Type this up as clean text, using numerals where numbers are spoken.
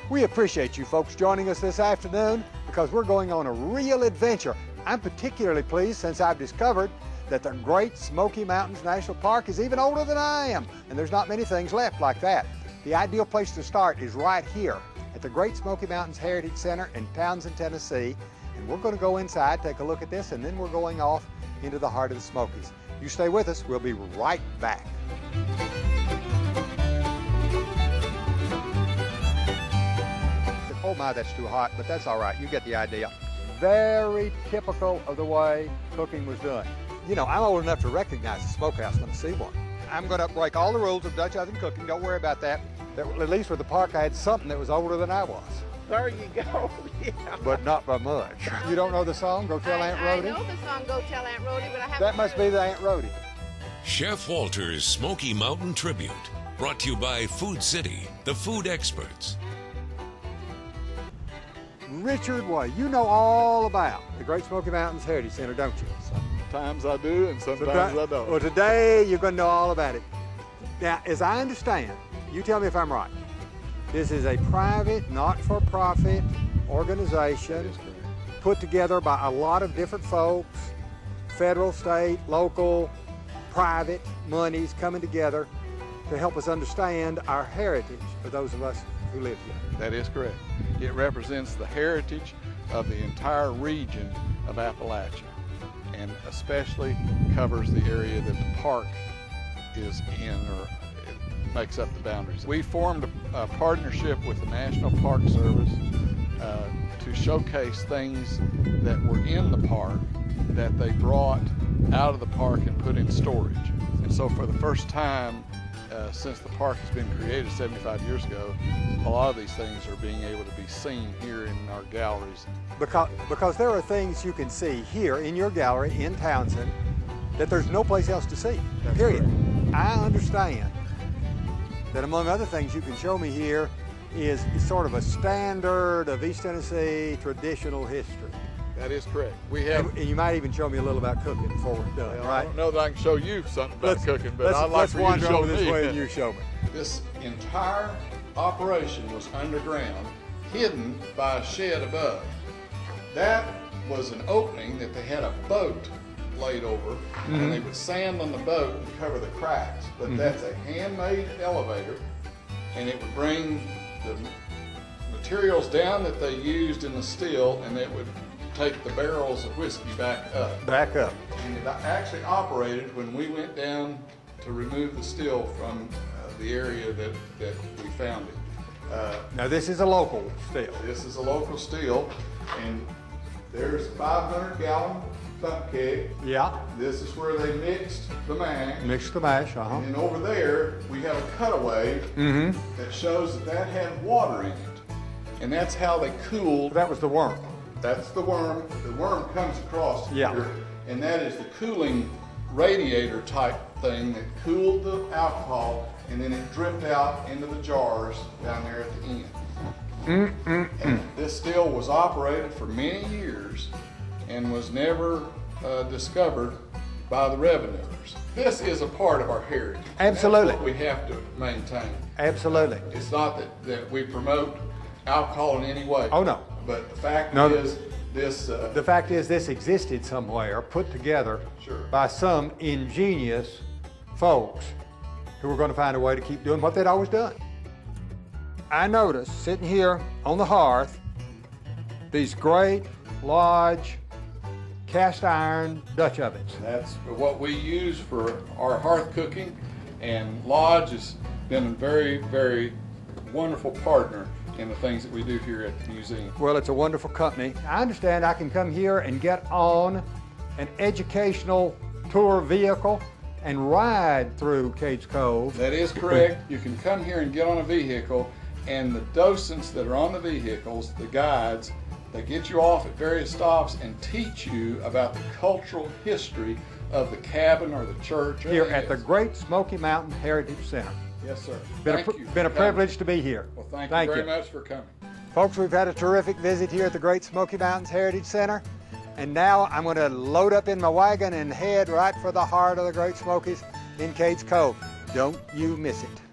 We appreciate you folks joining us this afternoon because we're going on a real adventure. I'm particularly pleased since I've discovered that the Great Smoky Mountains National Park is even older than I am, and there's not many things left like that. The ideal place to start is right here at the Great Smoky Mountains Heritage Center in Townsend, Tennessee, and we're going to go inside, take a look at this, and then we're going off into the heart of the Smokies. You stay with us, we'll be right back. Oh my, that's too hot, but that's all right, you get the idea. Very typical of the way cooking was done. You know, I'm old enough to recognize a smokehouse when I see one. I'm going to break all the rules of Dutch oven cooking, don't worry about that. At least with the park, I had something that was older than I was. There you go, yeah. But not by much. You don't know the song, Go Tell Aunt Rhody? I know the song, Go Tell Aunt Rhody, but I haven't That must be the Aunt Rhody. Chef Walter's Smoky Mountain Tribute, brought to you by Food City, the food experts. Richard Way, you know all about the Great Smoky Mountains Heritage Center, don't you? Sometimes I do and sometimes I don't. Well, today you're going to know all about it. Now, as I understand, you tell me if I'm right, this is a private, not-for-profit organization put together by a lot of different folks, federal, state, local, private monies coming together to help us understand our heritage for those of us who live here. That is correct. It represents the heritage of the entire region of Appalachia, and especially covers the area that the park is in, or it makes up the boundaries. We formed a partnership with the National Park Service to showcase things that were in the park that they brought out of the park and put in storage. And so for the first time since the park has been created 75 years ago, a lot of these things are being able to be seen here in our galleries. Because there are things you can see here in your gallery in Townsend that there's no place else to see, period. Correct. I understand that among other things you can show me here is sort of a standard of East Tennessee traditional history. That is correct. We have, and you might even show me a little about cooking before we're done, right? I don't know that I can show you something about cooking, but I'd like for you to show me. Let's wander over this way and you show me. This entire operation was underground, hidden by a shed above. That was an opening that they had a boat laid over, and they would sand on the boat and cover the cracks. But that's a handmade elevator, and it would bring the materials down that they used in the still, and it would take the barrels of whiskey back up. Back up. And it actually operated when we went down to remove the still from the area that we found it. Now this is a local still. This is a local still, and there's 500-gallon thump keg. Yeah. This is where they mixed the mash. Mixed the mash, And then over there, we have a cutaway that shows that had water in it. And that's how they cooled. That was the worm. That's the worm. The worm comes across Yeah. here, and that is the cooling radiator type thing that cooled the alcohol, and then it dripped out into the jars down there at the end. And this still was operated for many years and was never discovered by the revenuers. This is a part of our heritage. Absolutely. That's what we have to maintain. Absolutely. It's not that we promote alcohol in any way. Oh, no. But the fact is, this... the fact is this existed somewhere, put together by some ingenious folks who were going to find a way to keep doing what they'd always done. I noticed, sitting here on the hearth, these great, large, cast iron Dutch ovens. That's what we use for our hearth cooking, and Lodge has been a very, very wonderful partner in the things that we do here at the museum. Well, it's a wonderful company. I understand I can come here and get on an educational tour vehicle and ride through Cades Cove. That is correct. You can come here and get on a vehicle, and the docents that are on the vehicles, the guides, they get you off at various stops and teach you about the cultural history of the cabin or the church. Here at the Great Smoky Mountain Heritage Center. Yes, sir. Been a privilege to be here. Well, thank you very much for coming. Folks, we've had a terrific visit here at the Great Smoky Mountains Heritage Center. And now I'm going to load up in my wagon and head right for the heart of the Great Smokies. in Cades Cove. Don't you miss it.